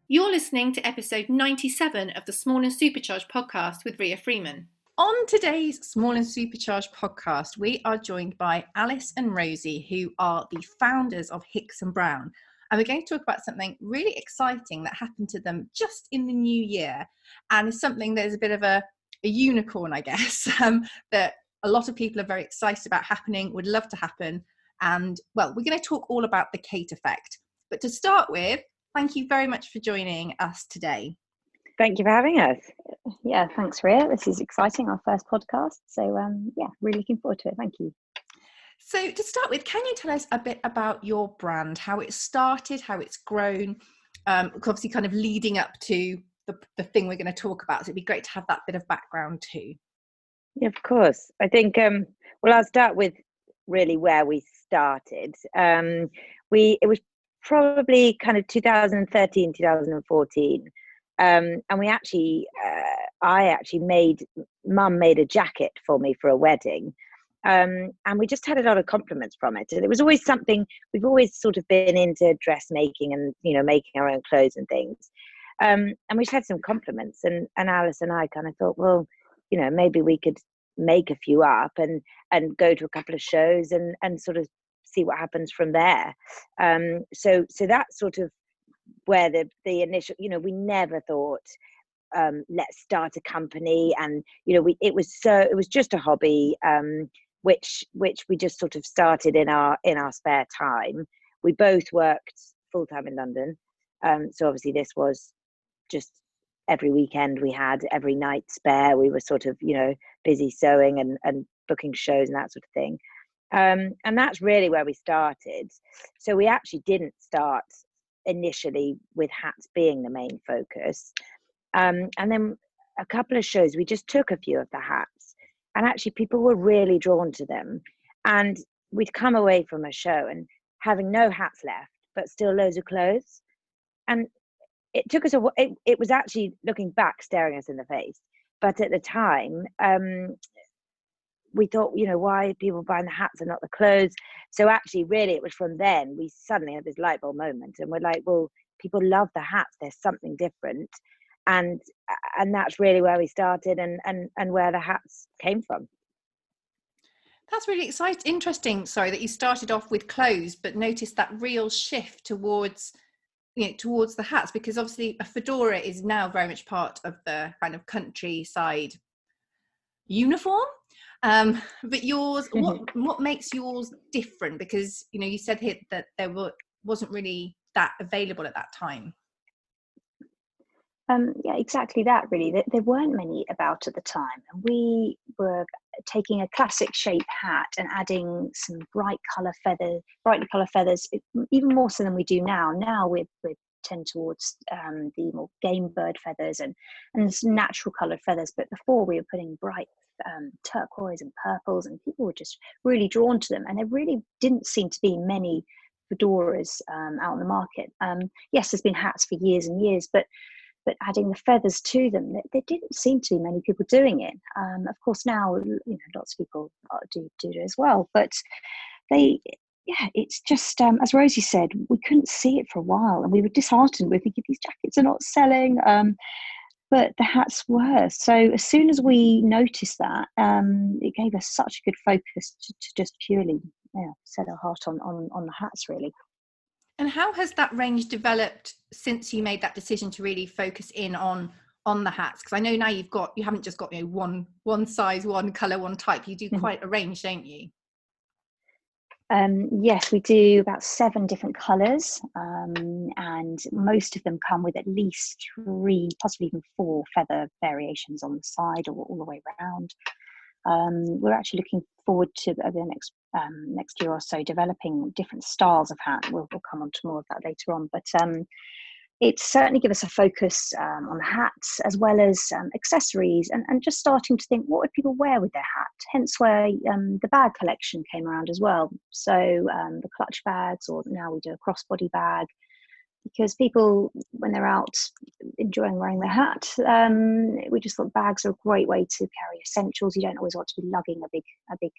You're listening to episode 97 of the Small and Supercharged podcast with Ria Freeman. On today's Small and Supercharged podcast, we are joined by Alice and Rosie, who are the founders of Hicks and Brown. And we're going to talk about something really exciting that happened to them just in the new year. And it's something that is a bit of a unicorn, I guess, that a lot of people are very excited about happening, would love to happen. And, well, we're going to talk all about the Kate effect. But to start with, thank you very much for joining us today. Thank you for having us. Yeah, thanks, Ria. This is exciting, our first podcast. So, really looking forward to it. Thank you. So to start with, can you tell us a bit about your brand, how it started, how it's grown, obviously kind of leading up to the thing we're going to talk about. So it'd be great to have that bit of background too. Yeah, of course. I think, I'll start with really where we started. It was probably kind of 2013, 2014. And we actually, Mum made a jacket for me for a wedding. And we just had a lot of compliments from it. And it was always something, we've always sort of been into dressmaking and, making our own clothes and things. And we just had some compliments, and Alice and I kind of thought, well, maybe we could make a few up and go to a couple of shows and sort of see what happens from there. So that's sort of where the initial, we never thought, let's start a company. And, it was just a hobby, which we just sort of started in our spare time. We both worked full time in London. So obviously this was just every weekend we had, every night spare. We were sort of, busy sewing and booking shows and that sort of thing. And that's really where we started. So we actually didn't start initially with hats being the main focus. And then a couple of shows, we just took a few of the hats, and actually people were really drawn to them. And we'd come away from a show and having no hats left, but still loads of clothes. And it took us it was actually, looking back, staring us in the face. But at the time, we thought, why are people buying the hats and not the clothes? So actually, really, it was from then we suddenly had this light bulb moment, and we're like, well, people love the hats. There's something different, and that's really where we started, and where the hats came from. That's really exciting, interesting. Sorry, that you started off with clothes, but noticed that real shift towards the hats, because obviously a fedora is now very much part of the kind of countryside uniform. But yours, what makes yours different? Because you said here that there wasn't really that available at that time. Yeah, exactly that. Really, there weren't many about at the time, and we were taking a classic shape hat and adding some brightly colour feathers, even more so than we do now. Now we tend towards the more game bird feathers and some natural coloured feathers. But before, we were putting bright turquoise and purples, and people were just really drawn to them. And there really didn't seem to be many fedoras out in the market. Yes, there's been hats for years and years, but adding the feathers to them, there didn't seem to be many people doing it. Of course, now lots of people do it as well. But it's just as Rosie said, we couldn't see it for a while, and we were disheartened. We're thinking these jackets are not selling, but the hats were. So as soon as we noticed that, it gave us such a good focus to just purely set our heart on the hats, really. And how has that range developed since you made that decision to really focus in on the hats? Because I know now you haven't just got one size, one colour, one type. You do quite a range, don't you? Yes, we do about 7 different colours, and most of them come with at least 3, possibly even 4 feather variations on the side or all the way around. We're actually looking forward to over the next year or so developing different styles of hat. We'll come on to more of that later on, but it's certainly given us a focus on hats as well as accessories, and just starting to think, what would people wear with their hat? Hence where the bag collection came around as well. So the clutch bags, or now we do a crossbody bag, because people, when they're out enjoying wearing their hat, we just thought bags are a great way to carry essentials. You don't always want to be lugging a big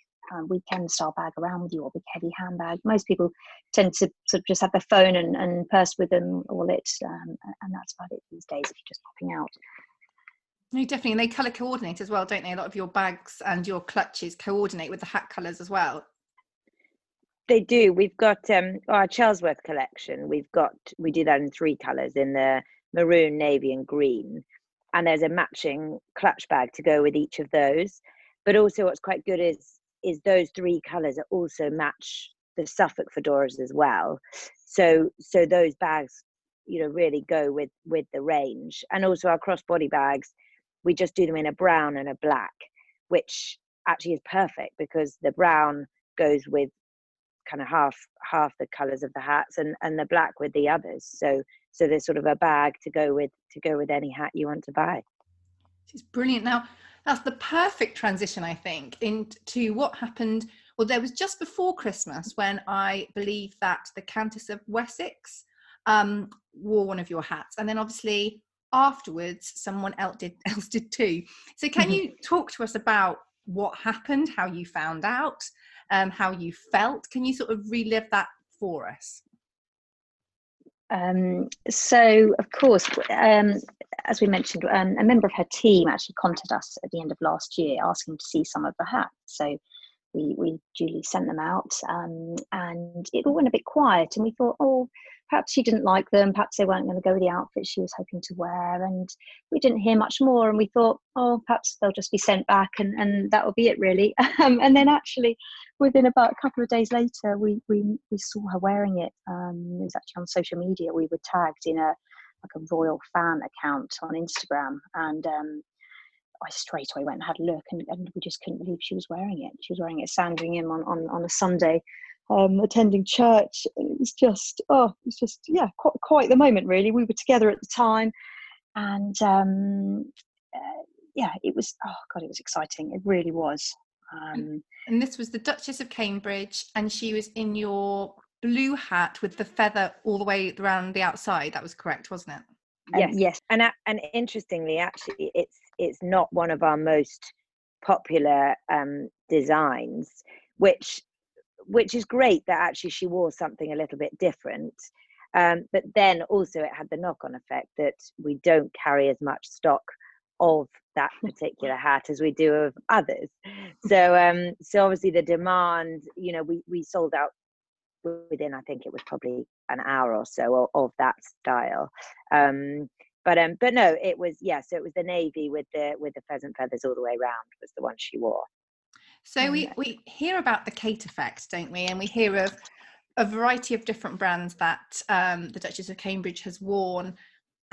weekend style bag around with you, or big heavy handbag. Most people tend to sort of just have their phone and purse with them, wallet, and that's about it these days if you're just popping out. No, definitely. And they colour coordinate as well, don't they? A lot of your bags and your clutches coordinate with the hat colours as well. They do. We've got our Chelsworth collection. We do that in 3 colours, in the maroon, navy and green. And there's a matching clutch bag to go with each of those. But also what's quite good is those 3 colours also match the Suffolk fedoras as well. So those bags, really go with the range. And also our crossbody bags, we just do them in a brown and a black, which actually is perfect because the brown goes with kind of half the colours of the hats, and the black with the others. So there's sort of a bag to go with any hat you want to buy. It's brilliant. Now, that's the perfect transition, I think, into what happened. Well, there was just before Christmas when I believe that the Countess of Wessex wore one of your hats, and then obviously afterwards someone else did too. So can you talk to us about what happened, how you found out, how you felt? Can you sort of relive that for us? So of course, as we mentioned, a member of her team actually contacted us at the end of last year asking to see some of the hats. So we duly sent them out, and it all went a bit quiet, and we thought, oh, perhaps she didn't like them, perhaps they weren't going to go with the outfit she was hoping to wear, and we didn't hear much more, and we thought, oh, perhaps they'll just be sent back, and that will be it really. And then actually within about a couple of days later we saw her wearing it. It was actually on social media. We were tagged in a royal fan account on Instagram, and I straight away went and had a look, and we just couldn't believe she was wearing it. She was wearing it Sandringham on a Sunday, attending church. It was just quite the moment really. We were together at the time, and it was it was exciting. It really was. And this was the Duchess of Cambridge, and she was in your blue hat with the feather all the way around the outside. That was correct, wasn't it? Yes. And interestingly, actually, it's not one of our most popular designs, which is great that actually she wore something a little bit different. But then also it had the knock-on effect that we don't carry as much stock of that particular hat as we do of others. So obviously the demand, we sold out within, I think it was probably an hour or so of that style. But no, it was so it was the navy with the pheasant feathers all the way around was the one she wore. So we hear about the Kate effect, don't we? And we hear of a variety of different brands that the Duchess of Cambridge has worn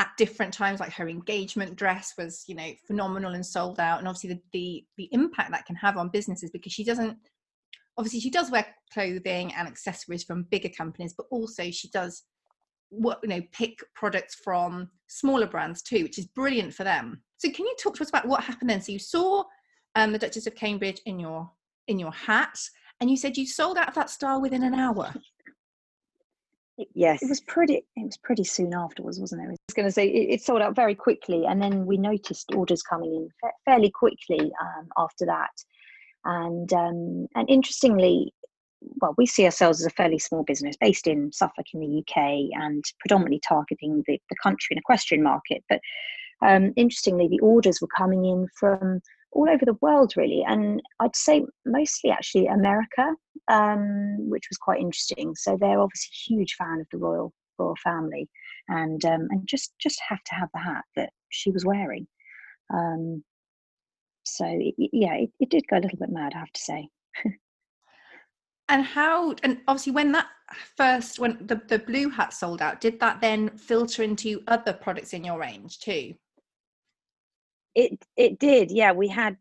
at different times. Like her engagement dress was, phenomenal and sold out. And obviously the impact that can have on businesses, because she does wear clothing and accessories from bigger companies, but also she does pick products from smaller brands too, which is brilliant for them. So can you talk to us about what happened then? So you saw the Duchess of Cambridge in your hat, and you said you sold out of that style within an hour. Yes, it was pretty soon afterwards, wasn't it? I was going to say it sold out very quickly, and then we noticed orders coming in fairly quickly after that. And interestingly, well, we see ourselves as a fairly small business based in Suffolk in the UK and predominantly targeting the country and equestrian market. But interestingly, the orders were coming in from all over the world, really. And I'd say mostly actually America, which was quite interesting. So they're obviously a huge fan of the royal family, and just have to have the hat that she was wearing. So it did go a little bit mad, I have to say. And obviously when the blue hat sold out, did that then filter into other products in your range too? It did, yeah. We had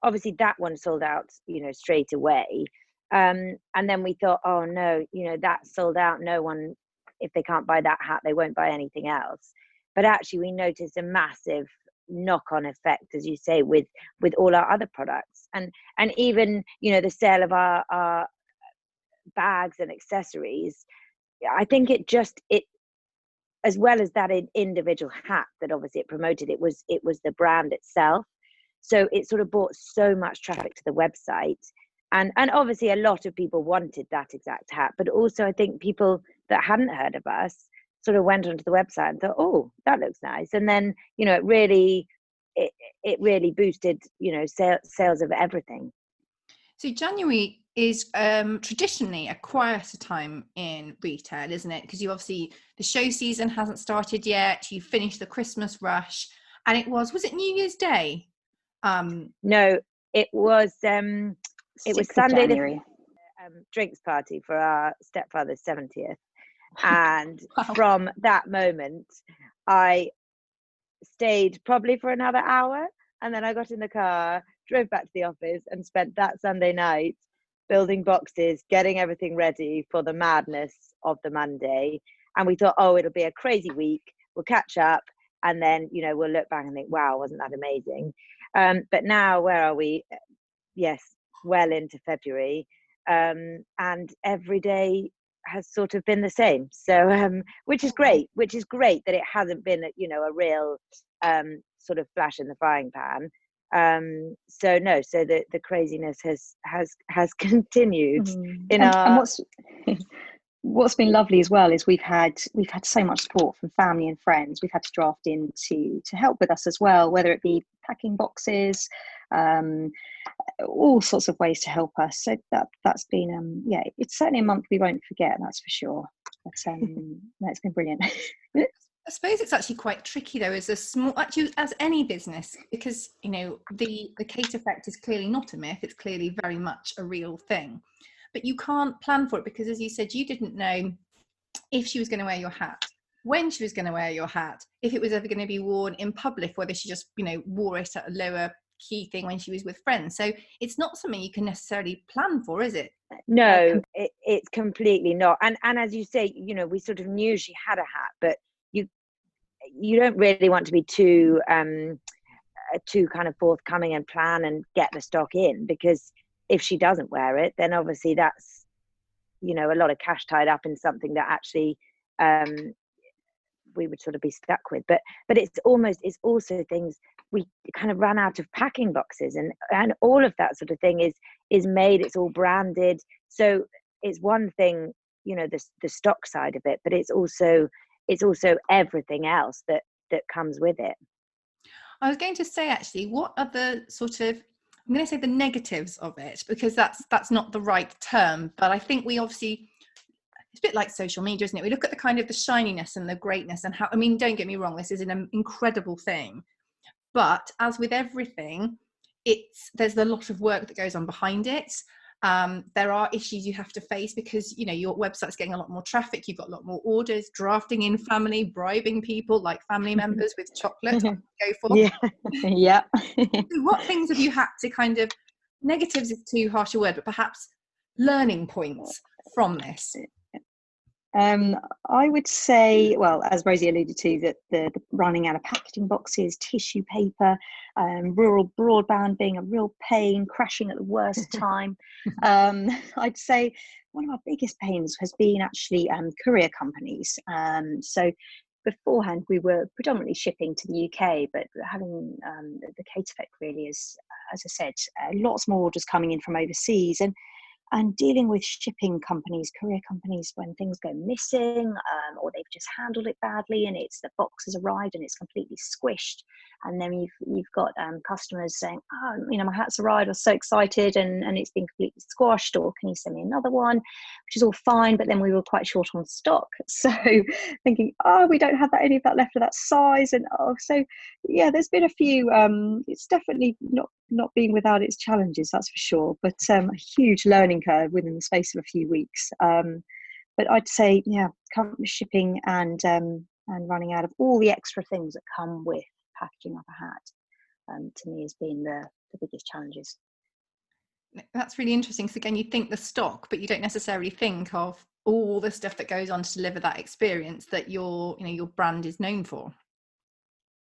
obviously that one sold out, straight away. And then we thought, oh no, that sold out. No one, if they can't buy that hat, they won't buy anything else. But actually we noticed a massive knock-on effect, as you say, with all our other products, and even the sale of our bags and accessories. I think it as well as that individual hat that obviously it promoted, it was the brand itself. So it sort of brought so much traffic to the website And obviously a lot of people wanted that exact hat, but also I think people that hadn't heard of us sort of went onto the website and thought, oh, that looks nice. And then, it really boosted, sales of everything. So January is traditionally a quieter time in retail, isn't it? Because the show season hasn't started yet. You finished the Christmas rush, and it was it New Year's Day? No, it was Sunday, the drinks party for our stepfather's 70th. And Wow. From that moment, I stayed probably for another hour, and then I got in the car, drove back to the office, and spent that Sunday night building boxes, getting everything ready for the madness of the Monday. And we thought, oh, it'll be a crazy week, we'll catch up, and then we'll look back and think, wow, wasn't that amazing? But now, where are we? Yes, well into February, and every day has sort of been the same. So, which is great that it hasn't been, a real sort of flash in the frying pan. So the craziness has continued What's been lovely as well is we've had so much support from family and friends. We've had to draft in to help with us as well, whether it be packing boxes, all sorts of ways to help us. So that's been it's certainly a month we won't forget, that's for sure. But it's been brilliant. I suppose it's actually quite tricky though, as any business, because the Kate effect is clearly not a myth. It's clearly very much a real thing, but you can't plan for it because, as you said, you didn't know if she was going to wear your hat, when she was going to wear your hat, if it was ever going to be worn in public, whether she just wore it at a lower key thing when she was with friends. So it's not something you can necessarily plan for, is it? No, it's completely not. And as you say, we sort of knew she had a hat, but you don't really want to be too kind of forthcoming and plan and get the stock in, because if she doesn't wear it, then obviously that's a lot of cash tied up in something that actually we would sort of be stuck with. But it's also things, we kind of ran out of packing boxes and all of that sort of thing is made, it's all branded. So it's one thing, the stock side of it, but it's also everything else that comes with it. I was going to say, actually, what are the sort of, I'm going to say the negatives of it, because that's not the right term, but I think we obviously, it's a bit like social media, isn't it? We look at the kind of the shininess and the greatness and how, don't get me wrong, this is an incredible thing, but as with everything, there's a lot of work that goes on behind it. There are issues you have to face because your website's getting a lot more traffic, you've got a lot more orders, drafting in family, bribing people like family members with chocolate to go for. Yeah. So what things have you had to kind of, negatives is too harsh a word, but perhaps learning points from this? I would say, well, as Rosie alluded to, that the running out of packaging boxes, tissue paper, rural broadband being a real pain, crashing at the worst time. I'd say one of our biggest pains has been actually courier companies. So beforehand, we were predominantly shipping to the UK, but having the Kate effect really is, as I said, lots more orders coming in from overseas. And dealing with shipping companies, courier companies, when things go missing or they've just handled it badly and the box has arrived and it's completely squished, and then you've got customers saying, oh, my hat's arrived, I was so excited, and it's been completely squashed, or can you send me another one? Which is all fine, but then we were quite short on stock, so thinking, we don't have any of that left of that size, and so yeah, there's been a few. It's definitely not being without its challenges, that's for sure, but a huge learning curve within the space of a few weeks. But I'd say, shipping and running out of all the extra things that come with packaging up a hat, to me has been the biggest challenges. That's really interesting. So again, you think the stock, but you don't necessarily think of all the stuff that goes on to deliver that experience that your brand is known for.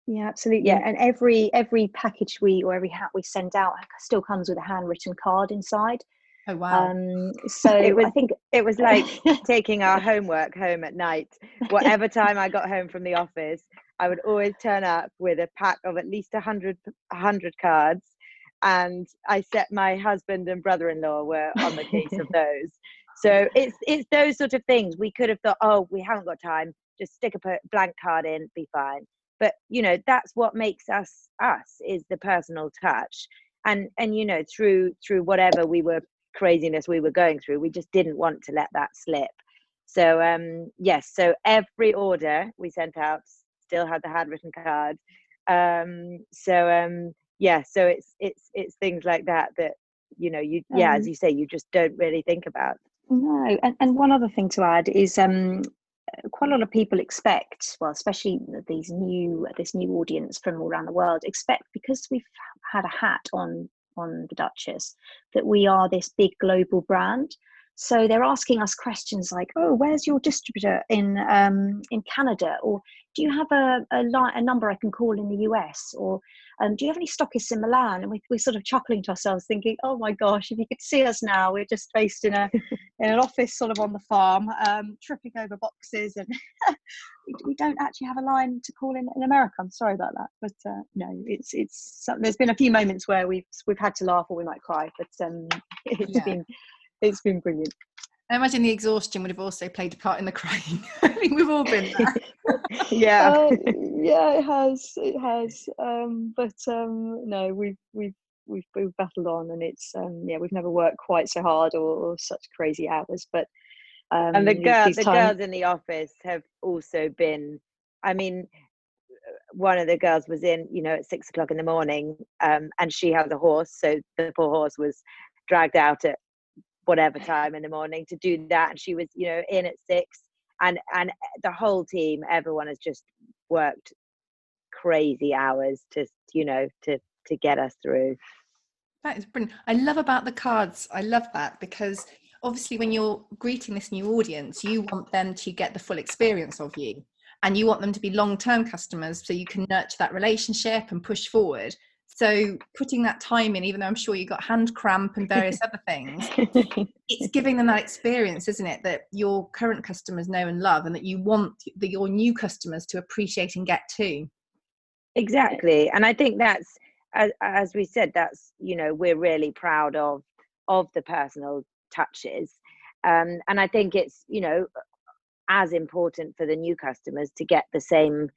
Yeah, absolutely. Yeah, and every package or every hat we send out still comes with a handwritten card inside. Oh wow! So I think it was like taking our homework home at night. Whatever time I got home from the office, I would always turn up with a pack of at least 100 cards, and I set my husband and brother-in-law were on the case of those. So it's those sort of things. We could have thought, oh, we haven't got time, just stick a blank card in, be fine. But that's what makes us is the personal touch. And through whatever craziness we were going through, we just didn't want to let that slip. So yes, so every order we sent out still had the handwritten card. Yeah, so it's things like that as you say, you just don't really think about. No, and one other thing to add is quite a lot of people expect, well, especially this new audience from all around the world, expect, because we've had a hat on the Duchess, that we are this big global brand. So they're asking us questions like, oh, where's your distributor in Canada? Or do you have a number I can call in the US? Or do you have any stockists in Milan? And we're sort of chuckling to ourselves thinking, oh my gosh, if you could see us now, we're just based in an office sort of on the farm, tripping over boxes, and we don't actually have a line to call in America. I'm sorry about that, but no, it's there's been a few moments where we've had to laugh or we might cry, but it's been brilliant. I imagine the exhaustion would have also played a part in the crying. I think we've all been there. Yeah, it has. No, we've battled on, and it's we've never worked quite so hard or such crazy hours. But and the girls in the office have also been. I mean, one of the girls was in, at 6 o'clock in the morning, and she has a horse, so the poor horse was dragged out at whatever time in the morning to do that, and she was in at 6, and the whole team, everyone has just worked crazy hours to get us through. That is brilliant. I love about the cards, I love that, because obviously when you're greeting this new audience, you want them to get the full experience of you, and you want them to be long-term customers so you can nurture that relationship and push forward. So putting that time in, even though I'm sure you got hand cramp and various other things, it's giving them that experience, isn't it, that your current customers know and love, and that you want your new customers to appreciate and get too. Exactly. And I think that's, as we said, that's, we're really proud of the personal touches. And I think it's, as important for the new customers to get the same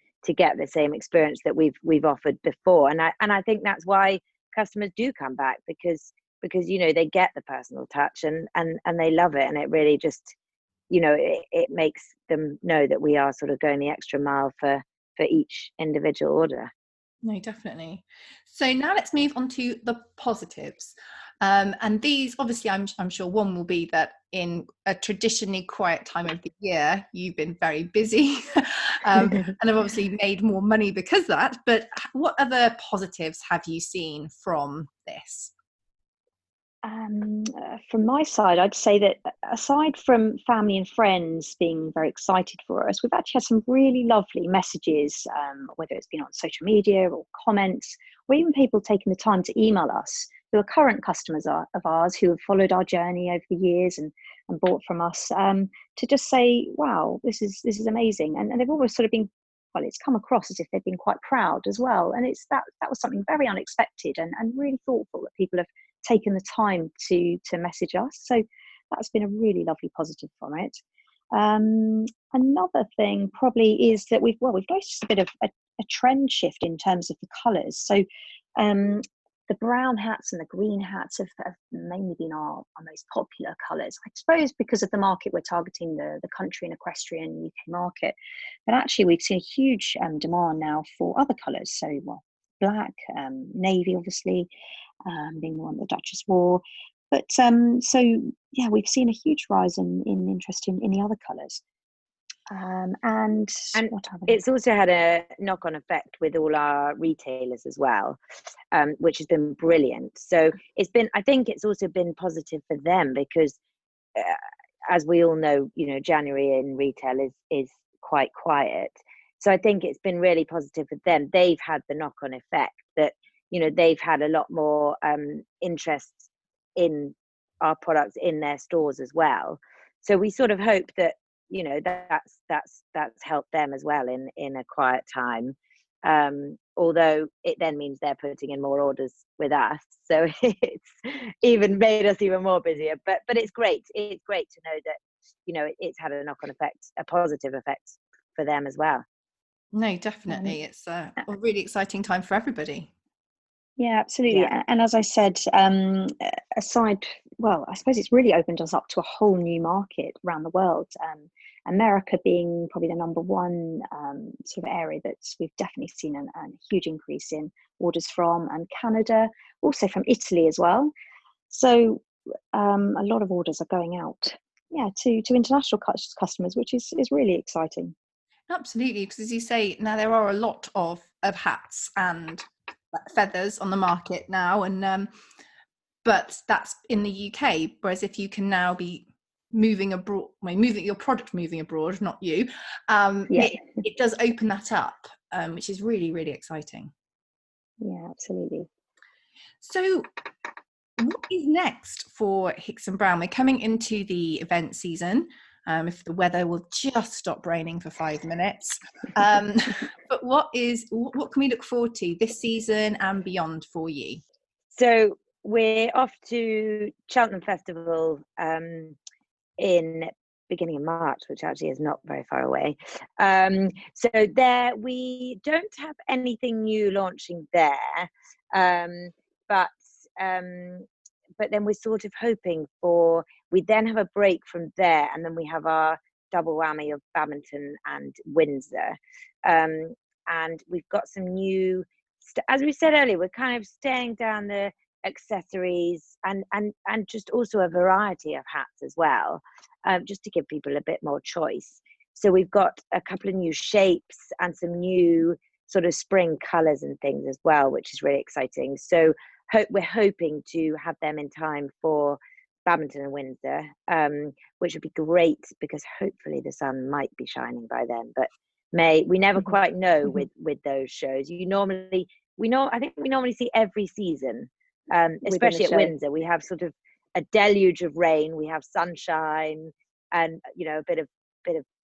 experience that we've offered before. And I think that's why customers do come back, because they get the personal touch and they love it, and it really just it makes them know that we are sort of going the extra mile for each individual order. No, definitely. So now let's move on to the positives. And these, obviously, I'm sure one will be that in a traditionally quiet time of the year, you've been very busy and have obviously made more money because of that. But what other positives have you seen from this? From my side, I'd say that aside from family and friends being very excited for us, we've actually had some really lovely messages, whether it's been on social media or comments, or even people taking the time to email us who are current customers of ours, who have followed our journey over the years and bought from us, to just say, wow, this is amazing. And they've always sort of been, well, it's come across as if they've been quite proud as well. And it's that was something very unexpected and really thoughtful, that people have taken the time to message us. So that's been a really lovely positive from it. Another thing probably is that we've noticed a bit of a trend shift in terms of the colours. So the brown hats and the green hats have mainly been our most popular colours, I suppose, because of the market we're targeting, the country and equestrian UK market. But actually we've seen a huge demand now for other colours. So black, navy, obviously, being the one the Duchess wore. But we've seen a huge rise in interest in the other colours. And it's also had a knock-on effect with all our retailers as well, which has been brilliant. So I think it's also been positive for them, because as we all know, January in retail is quite quiet. So I think it's been really positive for them. They've had the knock-on effect that they've had a lot more interest in our products in their stores as well. So we sort of hope that that's helped them as well in a quiet time. although it then means they're putting in more orders with us, so it's even made us even more busier. But it's great. It's great to know that, you know, it's had a knock-on effect, a positive effect for them as well. No, definitely. It's a really exciting time for everybody. Yeah, absolutely. Yeah. And as I said, well, I suppose it's really opened us up to a whole new market around the world. America being probably the number one sort of area that we've definitely seen a huge increase in orders from, and Canada, also from Italy as well. So a lot of orders are going out, to international customers, which is really exciting. Absolutely, because as you say, now there are a lot of hats and feathers on the market now, and but that's in the UK. Whereas if you can now be moving your product moving abroad, not you, it does open that up, which is really, really exciting. Yeah, absolutely. So what is next for Hicks and Brown? We're coming into the event season. If the weather will just stop raining for 5 minutes. But what can we look forward to this season and beyond for you? So we're off to Cheltenham Festival in beginning of March, which actually is not very far away. So there, we don't have anything new launching there, but then we're sort of hoping we then have a break from there, and then we have our double whammy of Badminton and Windsor, and we've got some new, as we said earlier, we're kind of staying down the accessories and just also a variety of hats as well, just to give people a bit more choice. So we've got a couple of new shapes and some new sort of spring colours and things as well, which is really exciting. So we're hoping to have them in time for Badminton and Windsor, which would be great, because hopefully the sun might be shining by then. But we never quite know with those shows. I think we normally see every season, especially at Windsor, we have sort of a deluge of rain, we have sunshine, and a bit of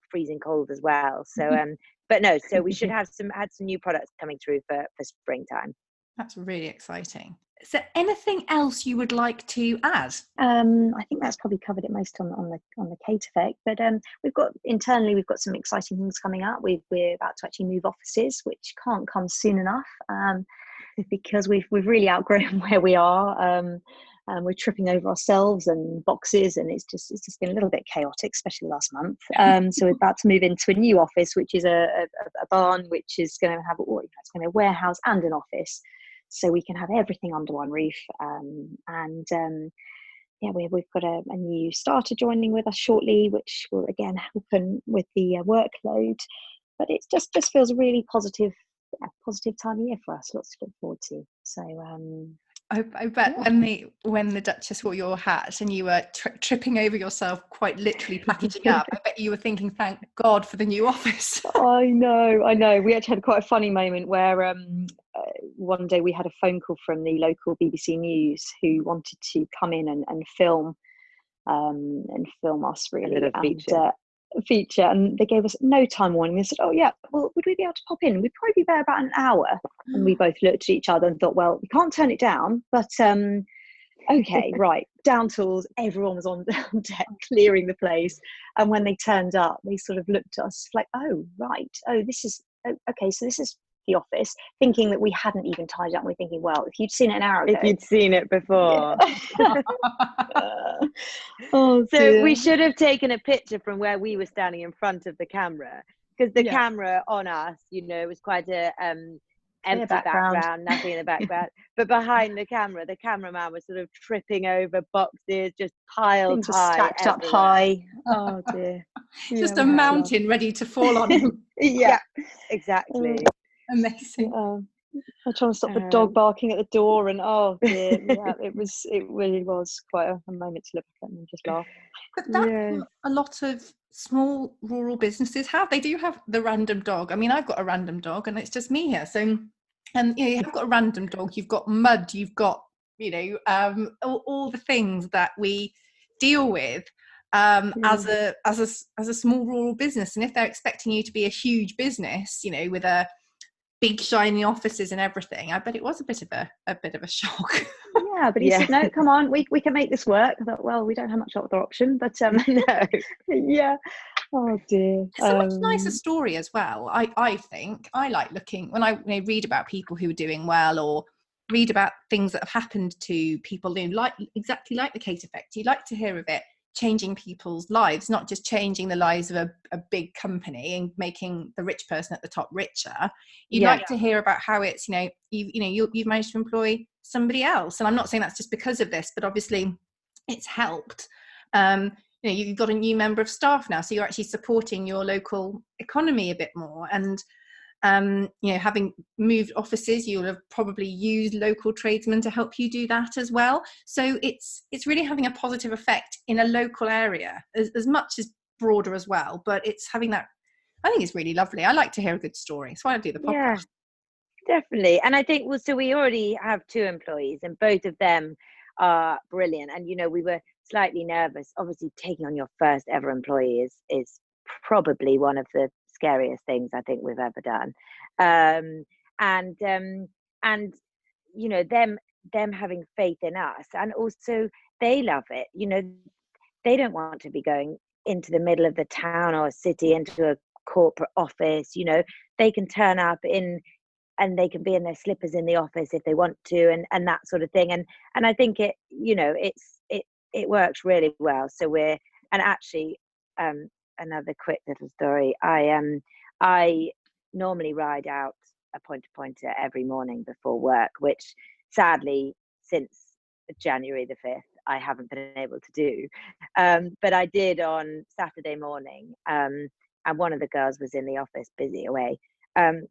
freezing cold as well. So but no, so we should have some new products coming through for springtime. That's really exciting. Is there anything else you would like to add? I think that's probably covered it most on the Kate effect. But we've got some exciting things coming up. We're about to actually move offices, which can't come soon enough, because we've really outgrown where we are. We're tripping over ourselves and boxes, and it's just been a little bit chaotic, especially last month. So we're about to move into a new office, which is a barn, which is going to have it's going to be a warehouse and an office, so we can have everything under one roof. We've got a new starter joining with us shortly, which will again help with the workload. But it just feels a really positive time of year for us. Lots to look forward to. So I bet when the Duchess wore your hat and you were tripping over yourself, quite literally packaging up, I bet you were thinking, thank God for the new office. I know. We actually had quite a funny moment where one day we had a phone call from the local BBC News who wanted to come in and film us, really. A little feature, and they gave us no time warning. They said, oh yeah, well, would we be able to pop in? We'd probably be there about an hour. And we both looked at each other and thought, well, we can't turn it down, but okay, right. Down tools, everyone was on deck clearing the place, and when they turned up, they sort of looked at us like, oh right, this is okay, so this is the office, thinking that we hadn't even tied up. We're thinking, well, if you'd seen it an hour ago, if you'd seen it before. Oh, so we should have taken a picture from where we were standing in front of the camera, because the camera on us, was quite a empty background, nothing in the background. But behind the cameraman was sort of tripping over boxes, just piled high, stacked up high. Oh dear. Just a mountain ready to fall on him. Yeah, exactly. Amazing. I'm trying to stop the dog barking at the door, and oh dear, it really was quite a moment to look at and just laugh. But that a lot of small rural businesses have. They do have the random dog. I mean, I've got a random dog, and it's just me here. So, you have got a random dog. You've got mud. You've got all the things that we deal with as a small rural business. And if they're expecting you to be a huge business, with a big shiny offices and everything. I bet it was a bit of a shock. Yeah, but he said, no, come on, we can make this work. I thought, well, we don't have much other option, but no. Yeah. Oh dear. It's a much nicer story as well. I think I like looking when I read about people who are doing well, or read about things that have happened to people who exactly like the Kate effect. You like to hear of it changing people's lives, not just changing the lives of a big company and making the rich person at the top richer. You'd like to hear about how it's, you've managed to employ somebody else. And I'm not saying that's just because of this, but obviously it's helped. You've got a new member of staff now, so you're actually supporting your local economy a bit more. And having moved offices, you'll have probably used local tradesmen to help you do that as well. So it's really having a positive effect in a local area, as much as broader as well. But it's having that. I think it's really lovely. I like to hear a good story. That's why I do the podcast. Yeah, definitely. And I think, so we already have 2 employees, and both of them are brilliant. And we were slightly nervous. Obviously, taking on your first ever employee is probably one of the scariest things I think we've ever done. And them having faith in us, and also they love it. They don't want to be going into the middle of the town or a city, into a corporate office. They can turn up in, and they can be in their slippers in the office if they want to, and that sort of thing. And I think it works really well. So actually, another quick little story. I normally ride out a pointer every morning before work, which sadly since January the 5th I haven't been able to do. But I did on Saturday morning, and one of the girls was in the office busy away. And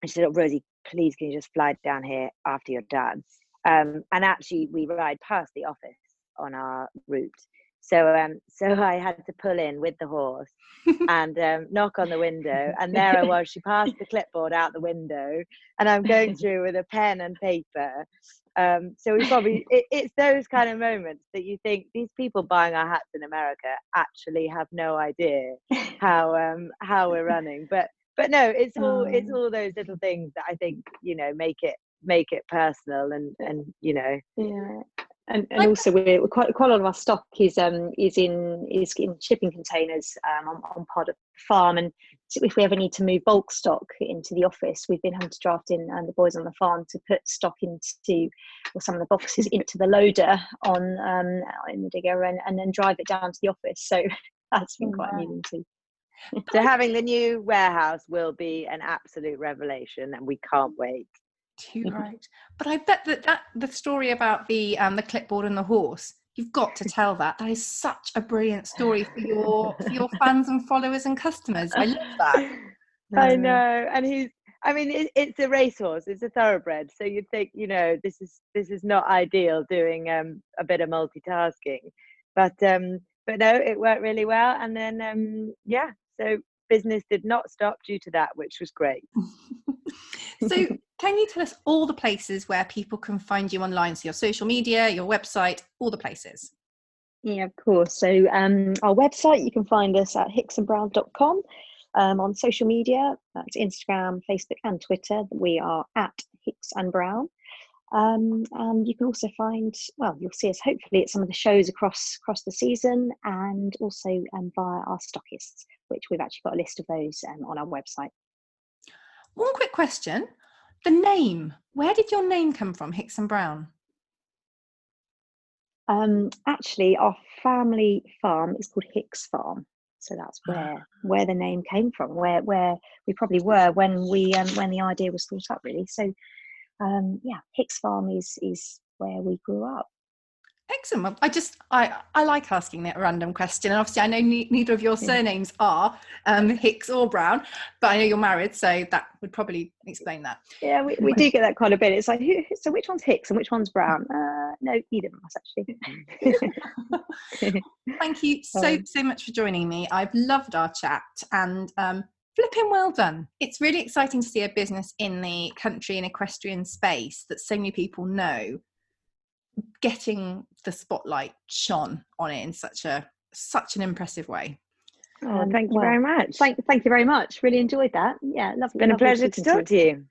she said, "Oh, Rosie, please can you just fly down here after you're done?" And actually we ride past the office on our route. So I had to pull in with the horse and knock on the window, and there I was. She passed the clipboard out the window, and I'm going through with a pen and paper. So we probably it's those kind of moments that you think these people buying our hats in America actually have no idea how we're running. But no, it's all those little things that I think make it personal, and Yeah. And also we're quite a lot of our stock is in shipping containers on part of the farm, and so if we ever need to move bulk stock into the office, we've been having to draft in the boys on the farm to put stock into, or some of the boxes into the loader in the digger, and then drive it down to the office. So that's been quite amusing too. So having the new warehouse will be an absolute revelation, and we can't wait. Too right. But I bet that the story about the clipboard and the horse, you've got to tell that. That is such a brilliant story for your fans and followers and customers. I love that. I know. And it's a racehorse, it's a thoroughbred, so you'd think this is not ideal doing a bit of multitasking, but no, it worked really well. And then so business did not stop due to that, which was great. So can you tell us all the places where people can find you online? So your social media, your website, all the places. Yeah, of course. So our website, you can find us at hicksandbrown.com. On social media, that's Instagram, Facebook and Twitter. We are at Hicks and Brown. And you can also find, you'll see us hopefully at some of the shows across the season, and also via our stockists, which we've actually got a list of those on our website. One quick question. The name, where did your name come from, Hicks and Brown? Actually, our family farm is called Hicks Farm. So that's where the name came from, where we probably were when the idea was thought up, really. So Hicks Farm is where we grew up. Excellent. I like asking that random question, and obviously I know neither of your surnames are Hicks or Brown, but I know you're married, so that would probably explain that. Yeah, we do get that quite a bit. It's like, so which one's Hicks and which one's Brown? No, neither of us actually. Thank you so much for joining me. I've loved our chat, and flipping well done. It's really exciting to see a business in the country and equestrian space that so many people know getting the spotlight shone on it in such an impressive way. Thank you very much. Thank you very much. Really enjoyed that. Yeah, lovely. It's been a pleasure to talk to you.